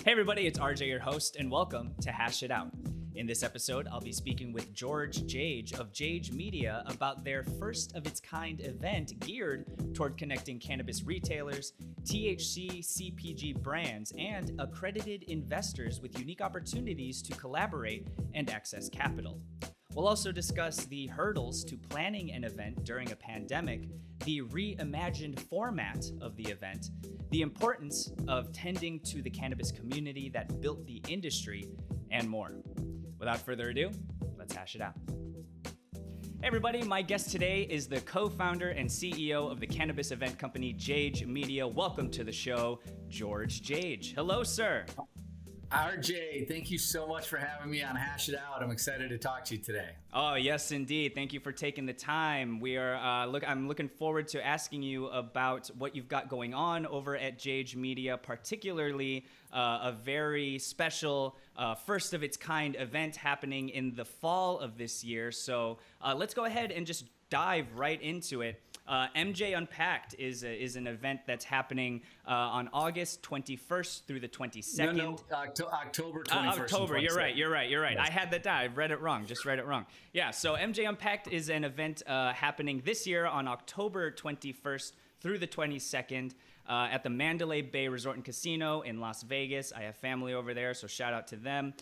Hey everybody, it's RJ, your host, and welcome to Hash It Out. In this episode, I'll be speaking with Jage of Jage Media about their first of its kind event geared toward connecting cannabis retailers, THC CPG brands, and accredited investors with unique opportunities to collaborate and access capital. We'll also discuss the hurdles to planning an event during a pandemic, the reimagined format of the event, the importance of tending to the cannabis community that built the industry, and more. Without further ado, let's hash it out. Hey everybody, my guest today is the co-founder and CEO of the cannabis event company Jage Media. Welcome to the show, George Jage. Hello, sir. RJ, thank you so much for having me on Hash It Out. I'm excited to talk to you today. Oh, yes, indeed. Thank you for taking the time. I'm looking forward to asking you about what you've got going on over at Jage Media, particularly a very special first of its kind event happening in the fall of this year. So let's go ahead and just dive right into it. MJ Unpacked is an event that's happening on August 21st through the 22nd. No, October 21st. October, you're right. Yes. I had that down. I read it wrong. Yeah, so MJ Unpacked is an event happening this year on October 21st through the 22nd at the Mandalay Bay Resort and Casino in Las Vegas. I have family over there, so shout out to them.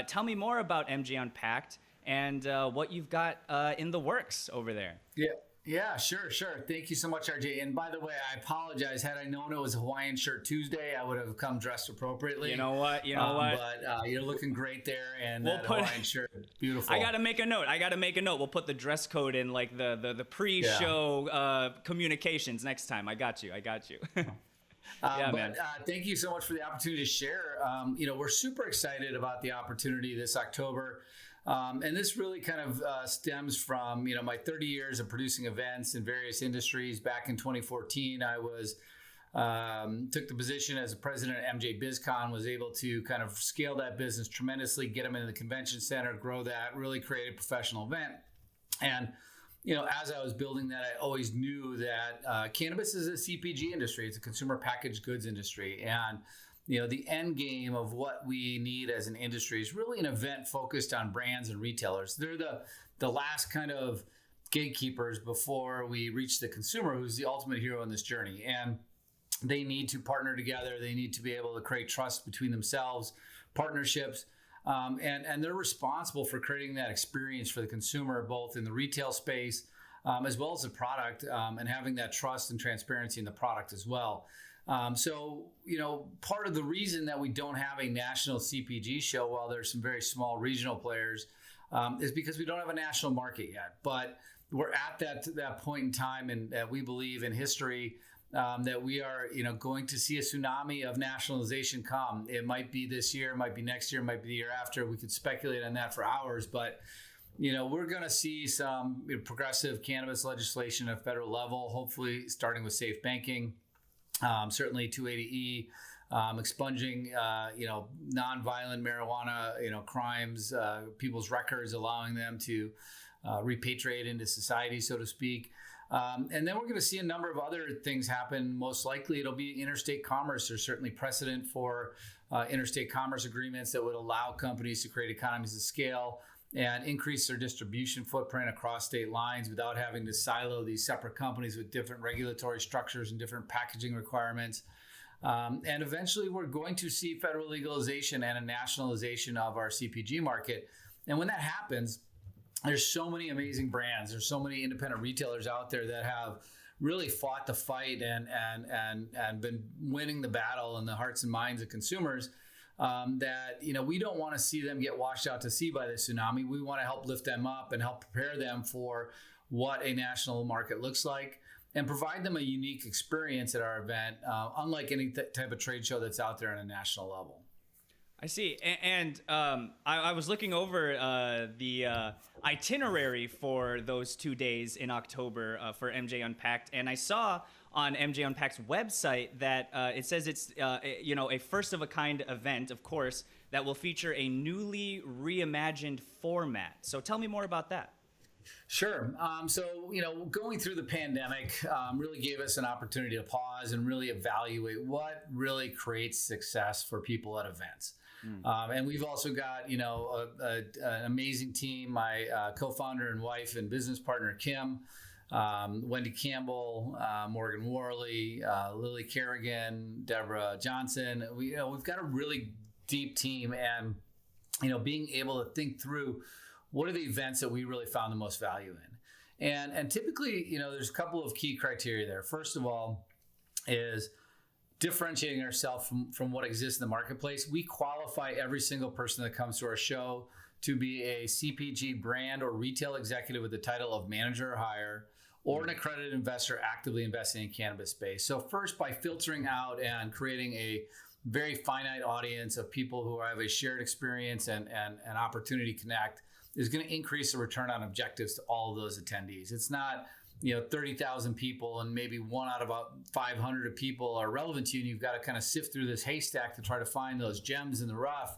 Tell me more about MJ Unpacked and what you've got in the works over there. Yeah, sure. Thank you so much, RJ. And by the way, I apologize. Had I known it was Hawaiian Shirt Tuesday, I would have come dressed appropriately. You know what? But you're looking great there, and Hawaiian shirt, beautiful. I gotta make a note. We'll put the dress code in like the pre-show communications next time. I got you. Man. Thank you so much for the opportunity to share. We're super excited about the opportunity this October. And this really kind of stems from, my 30 years of producing events in various industries. Back in 2014, I took the position as a president at MJ BizCon, was able to kind of scale that business tremendously, get them into the convention center, grow that, really create a professional event. And, as I was building that, I always knew that cannabis is a CPG industry. It's a consumer packaged goods industry. And the end game of what we need as an industry is really an event focused on brands and retailers. They're the last kind of gatekeepers before we reach the consumer, who's the ultimate hero in this journey. And they need to partner together. They need to be able to create trust between themselves, partnerships, and they're responsible for creating that experience for the consumer, both in the retail space as well as the product, and having that trust and transparency in the product as well. Part of the reason that we don't have a national CPG show, while there's some very small regional players, is because we don't have a national market yet. But we're at that point in time, and we believe in history that we are, going to see a tsunami of nationalization come. It might be this year, it might be next year, it might be the year after. We could speculate on that for hours, but we're going to see some progressive cannabis legislation at a federal level, hopefully starting with safe banking. Certainly 280E, expunging, nonviolent marijuana, crimes, people's records, allowing them to repatriate into society, so to speak. And then we're going to see a number of other things happen. Most likely it'll be interstate commerce. There's certainly precedent for interstate commerce agreements that would allow companies to create economies of scale and increase their distribution footprint across state lines without having to silo these separate companies with different regulatory structures and different packaging requirements. And eventually we're going to see federal legalization and a nationalization of our CPG market. And when that happens, there's so many amazing brands. There's so many independent retailers out there that have really fought the fight and been winning the battle in the hearts and minds of consumers. That we don't want to see them get washed out to sea by the tsunami. We want to help lift them up and help prepare them for what a national market looks like and provide them a unique experience at our event, unlike any type of trade show that's out there on a national level. I see. And I was looking over the itinerary for those 2 days in October for MJ Unpacked, and I saw on MJ Unpacked's website that it says it's a first of a kind event, of course, that will feature a newly reimagined format. So tell me more about that. Sure. So, going through the pandemic really gave us an opportunity to pause and really evaluate what really creates success for people at events. And we've also got, an amazing team, my co-founder and wife and business partner, Kim, Wendy Campbell, Morgan Worley, Lily Kerrigan, Deborah Johnson. We've got a really deep team, and, being able to think through what are the events that we really found the most value in. And typically, there's a couple of key criteria there. First of all is differentiating ourselves from what exists in the marketplace. We qualify every single person that comes to our show to be a CPG brand or retail executive with the title of manager or higher, or an accredited investor actively investing in cannabis space. So first, by filtering out and creating a very finite audience of people who have a shared experience and an opportunity to connect, is going to increase the return on objectives to all of those attendees. It's not 30,000 people and maybe one out of about 500 people are relevant to you, and you've got to kind of sift through this haystack to try to find those gems in the rough.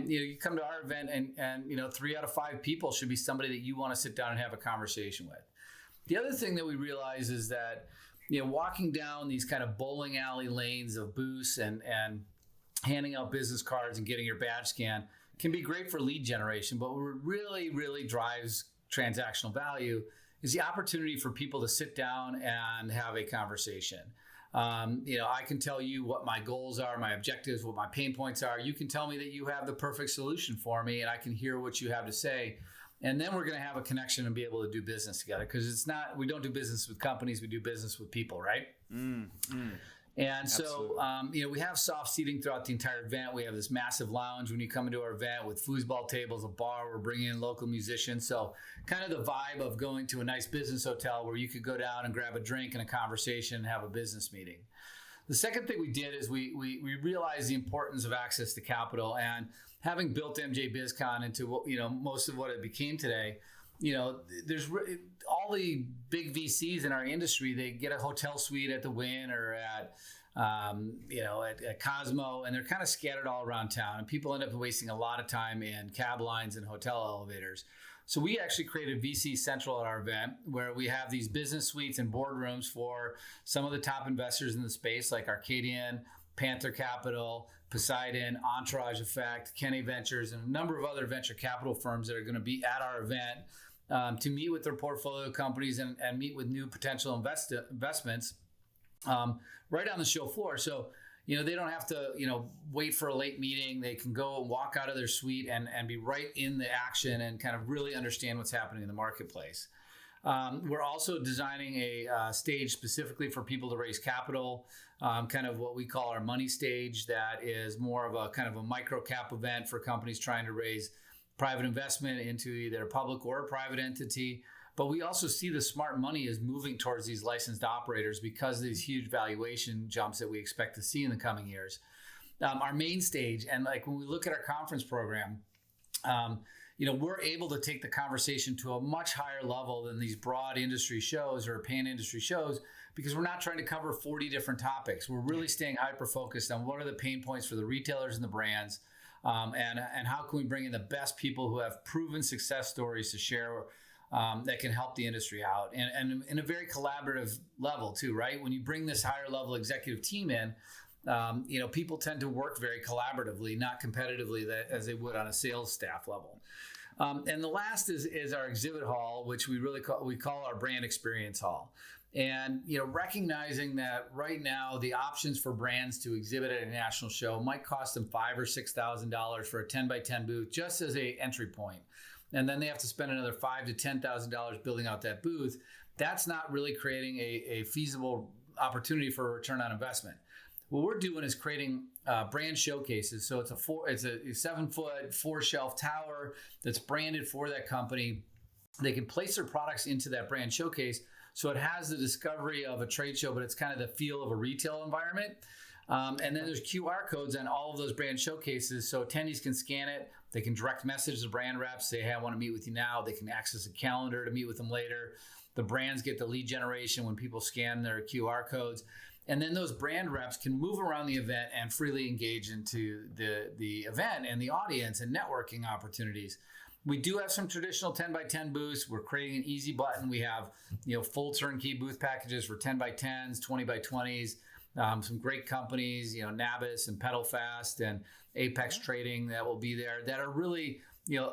You come to our event and 3 out of 5 people should be somebody that you want to sit down and have a conversation with. The other thing that we realize is that walking down these kind of bowling alley lanes of booths and handing out business cards and getting your badge scan can be great for lead generation, but what really drives transactional value is the opportunity for people to sit down and have a conversation. I can tell you what my goals are, my objectives, what my pain points are. You can tell me that you have the perfect solution for me, and I can hear what you have to say. And then we're going to have a connection and be able to do business together, because we don't do business with companies, we do business with people, right? And so, we have soft seating throughout the entire event. We have this massive lounge when you come into our event with foosball tables, a bar. We're bringing in local musicians. So kind of the vibe of going to a nice business hotel where you could go down and grab a drink and a conversation and have a business meeting. The second thing we did is we realized the importance of access to capital, and having built MJ BizCon into what, most of what it became today. There's all the big VCs in our industry. They get a hotel suite at the Wynn or at Cosmo, and they're kind of scattered all around town. And people end up wasting a lot of time in cab lines and hotel elevators. So we actually created VC Central at our event, where we have these business suites and boardrooms for some of the top investors in the space, like Arcadian, Panther Capital, Poseidon, Entourage Effect, Kenny Ventures, and a number of other venture capital firms that are going to be at our event to meet with their portfolio companies and meet with new potential investments right on the show floor. So, they don't have to, wait for a late meeting. They can go and walk out of their suite and be right in the action and kind of really understand what's happening in the marketplace. We're also designing a stage specifically for people to raise capital, kind of what we call our money stage. That is more of a kind of a micro cap event for companies trying to raise private investment into either a public or a private entity. But we also see the smart money is moving towards these licensed operators because of these huge valuation jumps that we expect to see in the coming years. Our main stage, and like when we look at our conference program, we're able to take the conversation to a much higher level than these broad industry shows or pan-industry shows, because we're not trying to cover 40 different topics. We're really staying hyper-focused on what are the pain points for the retailers and the brands, and how can we bring in the best people who have proven success stories to share that can help the industry out, and in a very collaborative level too, right? When you bring this higher level executive team in, people tend to work very collaboratively, not competitively as they would on a sales staff level. And the last is our exhibit hall, which we call our brand experience hall. And, recognizing that right now the options for brands to exhibit at a national show might cost them $5,000 or $6,000 for a 10 by 10 booth, just as a entry point. And then they have to spend another $5,000 to $10,000 building out that booth. That's not really creating a feasible opportunity for a return on investment. What we're doing is creating brand showcases. So it's a 7-foot 4-shelf tower that's branded for that company. They can place their products into that brand showcase, so it has the discovery of a trade show, but it's kind of the feel of a retail environment. And then there's QR codes on all of those brand showcases, so attendees can scan it. They can direct message the brand reps, say, hey, I want to meet with you now. They can access a calendar to meet with them later. The brands get the lead generation when people scan their QR codes. And then those brand reps can move around the event and freely engage into the event and the audience and networking opportunities. We do have some traditional 10 by 10 booths. We're creating an easy button. We have, full turnkey booth packages for 10 by 10s, 20 by 20s. Some great companies, Nabis and Pedal Fast and Apex Trading that will be there that are really,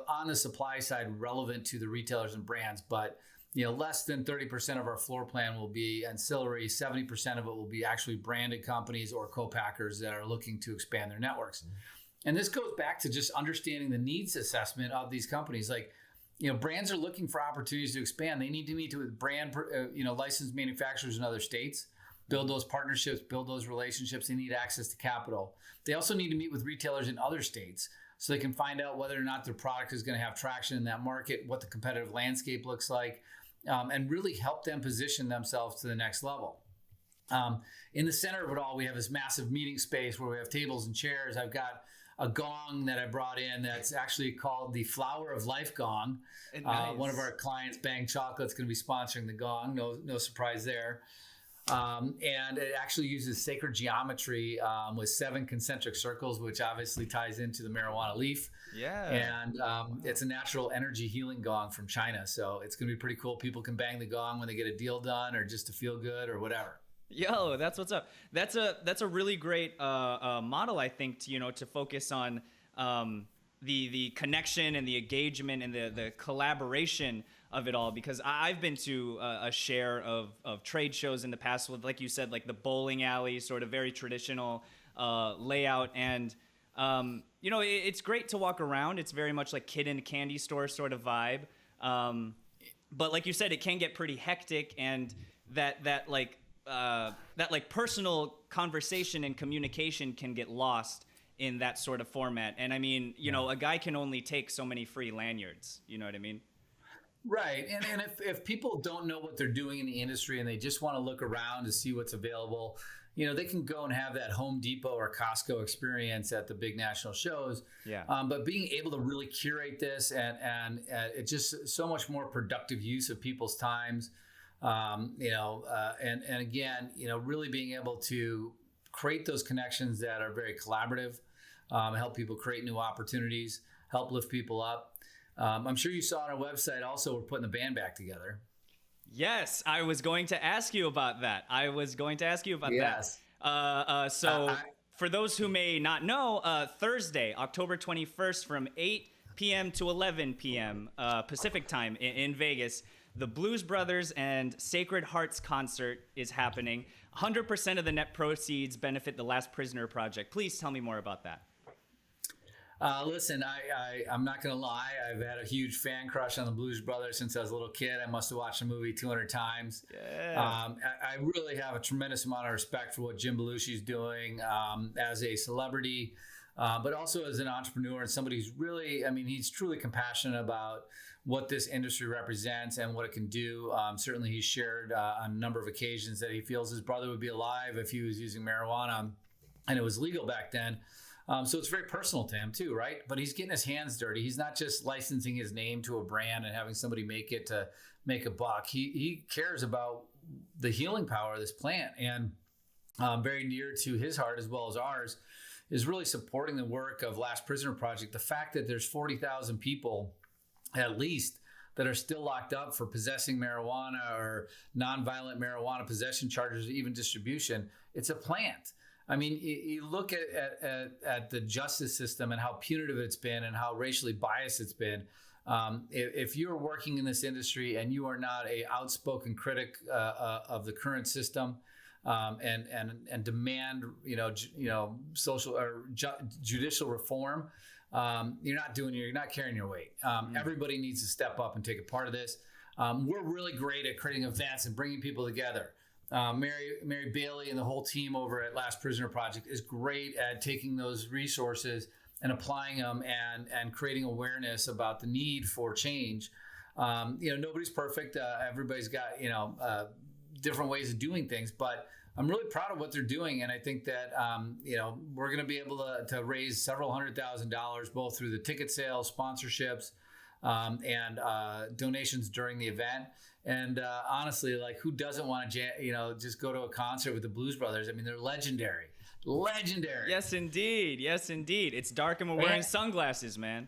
on the supply side relevant to the retailers and brands. But, less than 30% of our floor plan will be ancillary. 70% of it will be actually branded companies or co-packers that are looking to expand their networks. And this goes back to just understanding the needs assessment of these companies. Like, brands are looking for opportunities to expand. They need to meet with brand, licensed manufacturers in other states, build those partnerships, build those relationships. They need access to capital. They also need to meet with retailers in other states so they can find out whether or not their product is going to have traction in that market, what the competitive landscape looks like, and really help them position themselves to the next level. In the center of it all, we have this massive meeting space where we have tables and chairs. I've got a gong that I brought in that's actually called the Flower of Life gong. Nice. One of our clients, Bang Chocolate's going to be sponsoring the gong. No surprise there. And it actually uses sacred geometry with 7 concentric circles, which obviously ties into the marijuana leaf. Yeah. And it's a natural energy healing gong from China. So it's going to be pretty cool. People can bang the gong when they get a deal done or just to feel good or whatever. Yo, that's what's up. That's a really great model, I think, to focus on the connection and the engagement and the collaboration of it all. Because I've been to a share of trade shows in the past with, like you said, like the bowling alley, sort of very traditional layout. And, it's great to walk around. It's very much like kid in a candy store sort of vibe. But like you said, it can get pretty hectic, and that personal conversation and communication can get lost in that sort of format. And I mean, a guy can only take so many free lanyards. You know what I mean? Right. And if people don't know what they're doing in the industry and they just want to look around to see what's available, they can go and have that Home Depot or Costco experience at the big national shows. Yeah. But being able to really curate this and it's just so much more productive use of people's times. And again, really being able to create those connections that are very collaborative, help people create new opportunities, help lift people up. I'm sure you saw on our website also we're putting the band back together. Yes, I was going to ask you about that. Yes. So for those who may not know, Thursday, October 21st from 8 p.m. to 11 p.m. Pacific time in Vegas, the Blues Brothers and Sacred Hearts concert is happening. 100% of the net proceeds benefit the Last Prisoner Project. Please tell me more about that. Listen, I'm not going to lie. I've had a huge fan crush on the Blues Brothers since I was a little kid. I must have watched the movie 200 times. Yeah. I really have a tremendous amount of respect for what Jim Belushi's doing as a celebrity, but also as an entrepreneur and somebody who's really, he's truly compassionate about what this industry represents and what it can do. Certainly he's shared on a number of occasions that he feels his brother would be alive if he was using marijuana and it was legal back then. So it's very personal to him too, right? But he's getting his hands dirty. He's not just licensing his name to a brand and having somebody make it to make a buck. He cares about the healing power of this plant, and very near to his heart as well as ours is really supporting the work of Last Prisoner Project. The fact that there's 40,000 people at least that are still locked up for possessing marijuana or nonviolent marijuana possession charges, or even distribution. It's a plant. You look at the justice system and how punitive it's been and how racially biased it's been. If you're working in this industry and you are not a outspoken critic of the current system and demand social or judicial reform, you're not carrying your weight. Everybody needs to step up and take a part of this. We're really great at creating events and bringing people together. Mary Bailey and the whole team over at Last Prisoner Project is great at taking those resources and applying them and creating awareness about the need for change. Nobody's perfect. Everybody's got, different ways of doing things, but I'm really proud of what they're doing. And I think that, we're going to be able to raise several $100,000 both through the ticket sales, sponsorships, and donations during the event. And honestly, like, who doesn't want to, just go to a concert with the Blues Brothers? They're legendary. Legendary. Yes, indeed. It's dark and we're wearing sunglasses, man.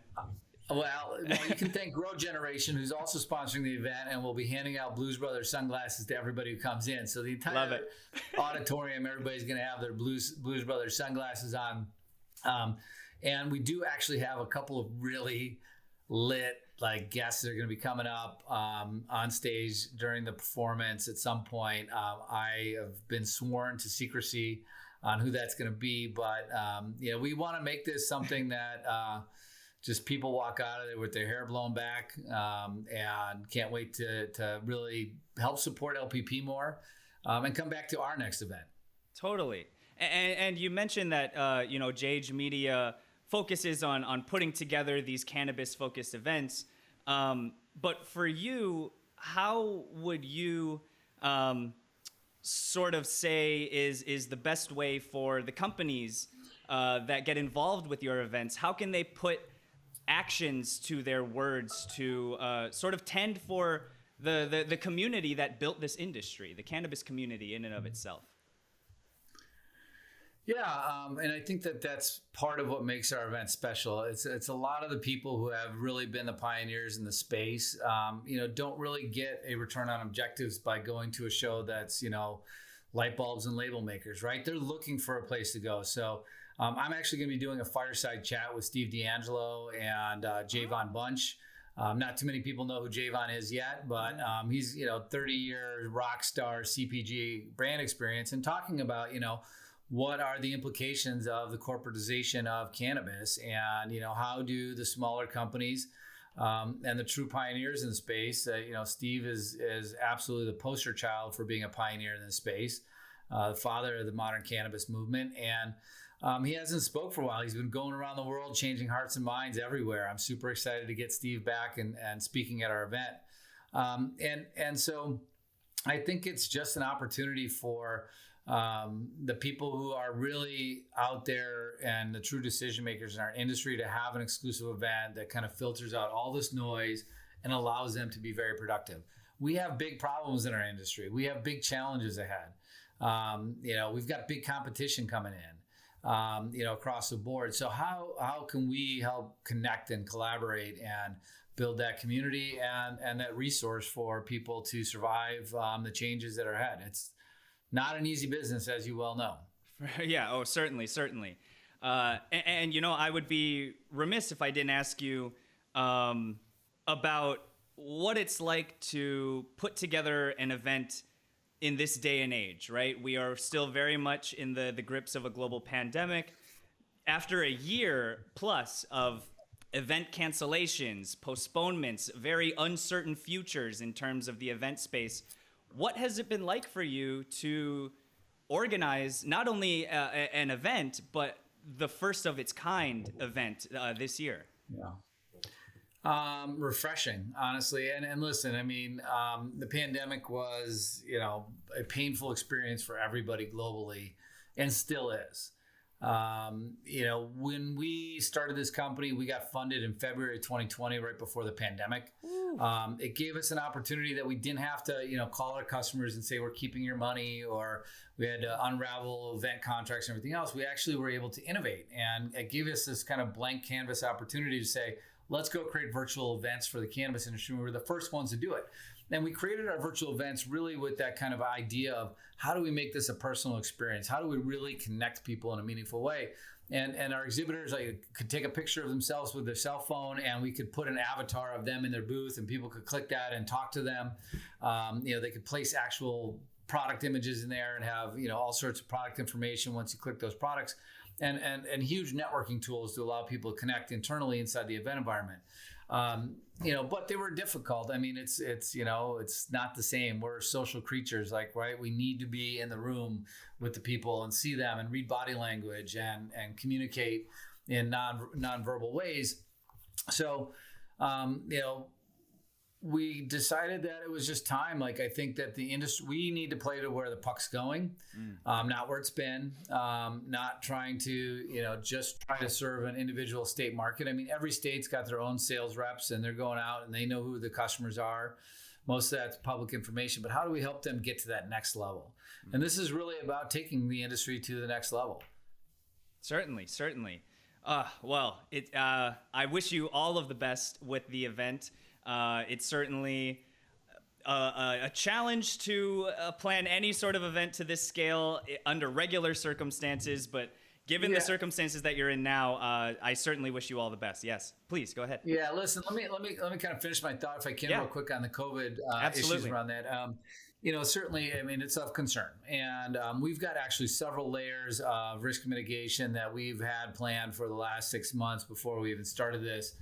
Well, you can thank Grow Generation, who's also sponsoring the event, and we'll be handing out Blues Brothers sunglasses to everybody who comes in. So the entire auditorium, everybody's going to have their Blues Brothers sunglasses on. And we do actually have a couple of really lit guests that are going to be coming up on stage during the performance at some point. I have been sworn to secrecy on who that's going to be, but we want to make this something that just people walk out of there with their hair blown back, and can't wait to really help support LPP more, and come back to our next event. Totally. And you mentioned that Jage Media focuses on putting together these cannabis-focused events. But for you, how would you sort of say is the best way for the companies that get involved with your events? How can they put actions to their words to sort of tend for the community that built this industry, the cannabis community in and of itself? Yeah, and I think that's part of what makes our event special. It's a lot of the people who have really been the pioneers in the space, don't really get a return on objectives by going to a show that's, light bulbs and label makers, right? They're looking for a place to go. So I'm actually going to be doing a fireside chat with Steve D'Angelo and Javon Bunch. Not too many people know who Javon is yet, but he's 30-year rock star CPG brand experience, and talking about what are the implications of the corporatization of cannabis, and how do the smaller companies and the true pioneers in the space. Steve is absolutely the poster child for being a pioneer in this space, the father of the modern cannabis movement, and he hasn't spoke for a while. He's been going around the world, changing hearts and minds everywhere. I'm super excited to get Steve back and speaking at our event. And so I think it's just an opportunity for the people who are really out there and the true decision makers in our industry to have an exclusive event that kind of filters out all this noise and allows them to be very productive. We have big problems in our industry. We have big challenges ahead. We've got big competition coming in, across the board. So how can we help connect and collaborate and build that community and that resource for people to survive the changes that are ahead? It's not an easy business, as you well know. Yeah. Oh, certainly. And I would be remiss if I didn't ask you about what it's like to put together an event in this day and age, right? We are still very much in the grips of a global pandemic. After a year plus of event cancellations, postponements, very uncertain futures in terms of the event space, what has it been like for you to organize not only an event, but the first of its kind event this year? Yeah. Refreshing, honestly. And listen, the pandemic was, a painful experience for everybody globally, and still is. When we started this company, we got funded in February 2020, right before the pandemic. It gave us an opportunity that we didn't have to, call our customers and say, we're keeping your money, or we had to unravel event contracts and everything else. We actually were able to innovate, and it gave us this kind of blank canvas opportunity to say, let's go create virtual events for the cannabis industry. We were the first ones to do it. And we created our virtual events really with that kind of idea of how do we make this a personal experience? How do we really connect people in a meaningful way? And our exhibitors could take a picture of themselves with their cell phone, and we could put an avatar of them in their booth, and people could click that and talk to them. They could place actual product images in there and have all sorts of product information once you click those products, and huge networking tools to allow people to connect internally inside the event environment. But they were difficult. It's not the same. We're social creatures, right? We need to be in the room with the people and see them and read body language and communicate in non-verbal ways. So, we decided that it was just time. I think that the industry, we need to play to where the puck's going, not where it's been, not trying to, just try to serve an individual state market. Every state's got their own sales reps, and they're going out and they know who the customers are. Most of that's public information, but how do we help them get to that next level? And this is really about taking the industry to the next level. Certainly. I wish you all of the best with the event. It's certainly a challenge to plan any sort of event to this scale under regular circumstances, but given the circumstances that you're in now, I certainly wish you all the best. Yes, please go ahead. Yeah, listen, let me kind of finish my thought if I can real quick on the COVID issues around that. Certainly, I mean, it's of concern. And we've got actually several layers of risk mitigation that we've had planned for the last 6 months before we even started this,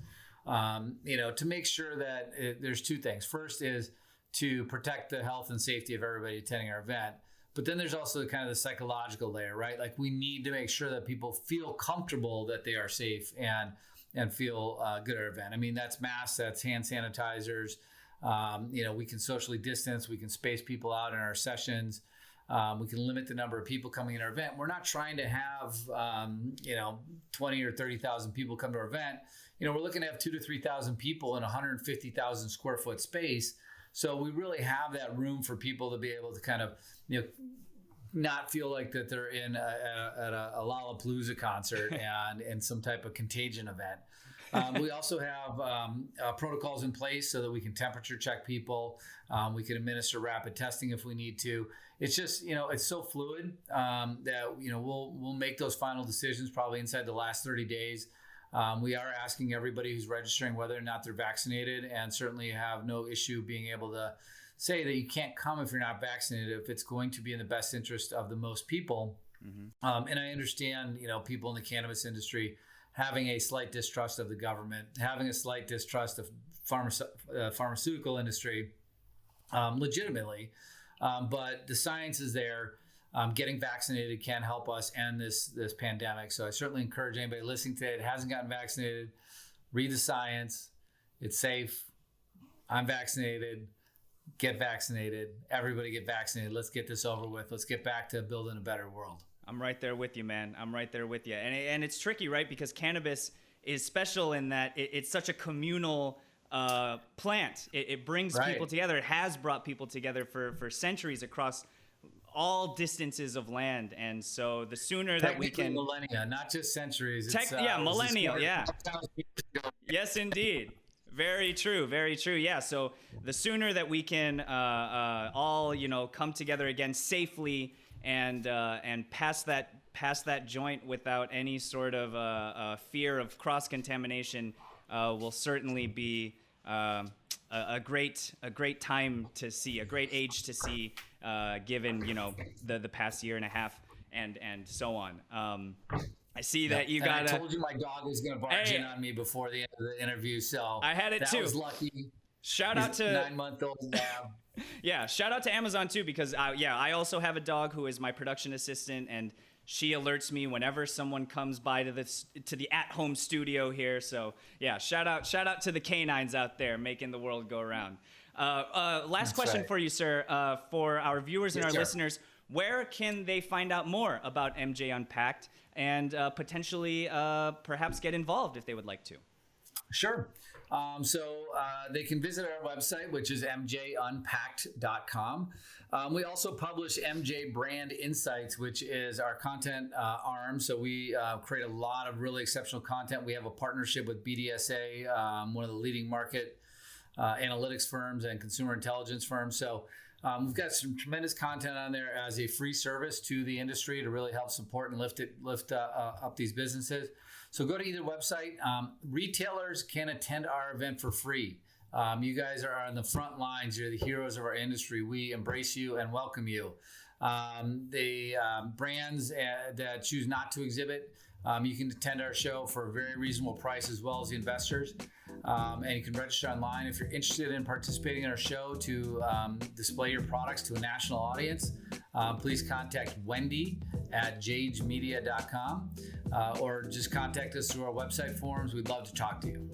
to make sure that there's two things. First is to protect the health and safety of everybody attending our event. But then there's also kind of the psychological layer, right? Like we need to make sure that people feel comfortable that they are safe and feel good at our event. I mean, that's masks, that's hand sanitizers. We can socially distance, we can space people out in our sessions. We can limit the number of people coming in our event. We're not trying to have, 20 or 30,000 people come to our event. We're looking to have 2,000 to 3,000 people in a 150,000 square foot space. So we really have that room for people to be able to kind of, not feel like that they're at a Lollapalooza concert and in some type of contagion event. We also have protocols in place so that we can temperature check people. We can administer rapid testing if we need to. It's just, it's so fluid that, we'll make those final decisions probably inside the last 30 days. We are asking everybody who's registering whether or not they're vaccinated, and certainly have no issue being able to say that you can't come if you're not vaccinated if it's going to be in the best interest of the most people. Mm-hmm. And I understand, people in the cannabis industry having a slight distrust of the government, having a slight distrust of pharmaceutical industry, legitimately. But the science is there. Getting vaccinated can help us end this pandemic. So I certainly encourage anybody listening today that hasn't gotten vaccinated, read the science. It's safe. I'm vaccinated. Get vaccinated. Everybody get vaccinated. Let's get this over with. Let's get back to building a better world. I'm right there with you, man. I'm right there with you. And it's tricky, right? Because cannabis is special in that it's such a communal plant. It brings people together. It has brought people together for centuries across all distances of land. And so the sooner that we can... millennia, not just centuries. Millennial, yeah. Yes, indeed. Very true, very true. Yeah, so the sooner that we can all, come together again safely and pass that joint without any sort of fear of cross-contamination will certainly be a great time to see, a great age to see, given the past year and a half and so on. I see that you got. I told you my dog was going to barge in on me before the end of the interview, so I had it too. That was lucky. Shout out to 9-month-old now. Yeah, shout out to Amazon too, because I also have a dog who is my production assistant, and she alerts me whenever someone comes by to the at-home studio here. So yeah, shout out to the canines out there making the world go around. Last question for you, sir. For our viewers and our listeners, where can they find out more about MJ Unpacked and potentially perhaps get involved if they would like to? Sure. So they can visit our website, which is mjunpacked.com. We also publish MJ Brand Insights, which is our content arm. So we create a lot of really exceptional content. We have a partnership with BDSA, one of the leading market analytics firms and consumer intelligence firms. So we've got some tremendous content on there as a free service to the industry to really help support and lift up these businesses. So go to either website. Retailers can attend our event for free. You guys are on the front lines. You're the heroes of our industry. We embrace you and welcome you. The brands that choose not to exhibit, you can attend our show for a very reasonable price, as well as the investors. And you can register online. If you're interested in participating in our show to display your products to a national audience, please contact Wendy at jagemedia.com or just contact us through our website forums. We'd love to talk to you.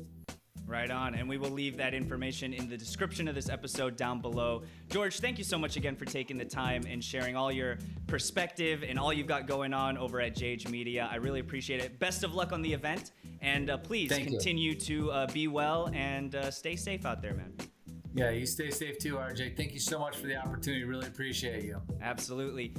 Right on. And we will leave that information in the description of this episode down below. George, thank you so much again for taking the time and sharing all your perspective and all you've got going on over at Jage Media. I really appreciate it. Best of luck on the event. And please continue to be well and stay safe out there, man. Yeah, you stay safe too, RJ. Thank you so much for the opportunity. Really appreciate you. Absolutely.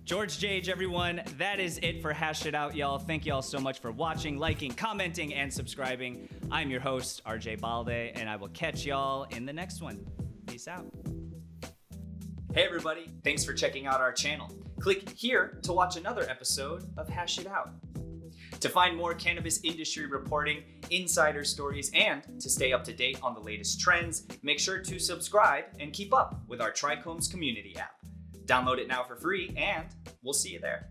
George Jage, everyone. That is it for Hash It Out, y'all. Thank y'all so much for watching, liking, commenting, and subscribing. I'm your host, RJ Balde, and I will catch y'all in the next one. Peace out. Hey, everybody. Thanks for checking out our channel. Click here to watch another episode of Hash It Out. To find more cannabis industry reporting, insider stories, and to stay up to date on the latest trends, make sure to subscribe and keep up with our Trichomes community app. Download it now for free, and we'll see you there.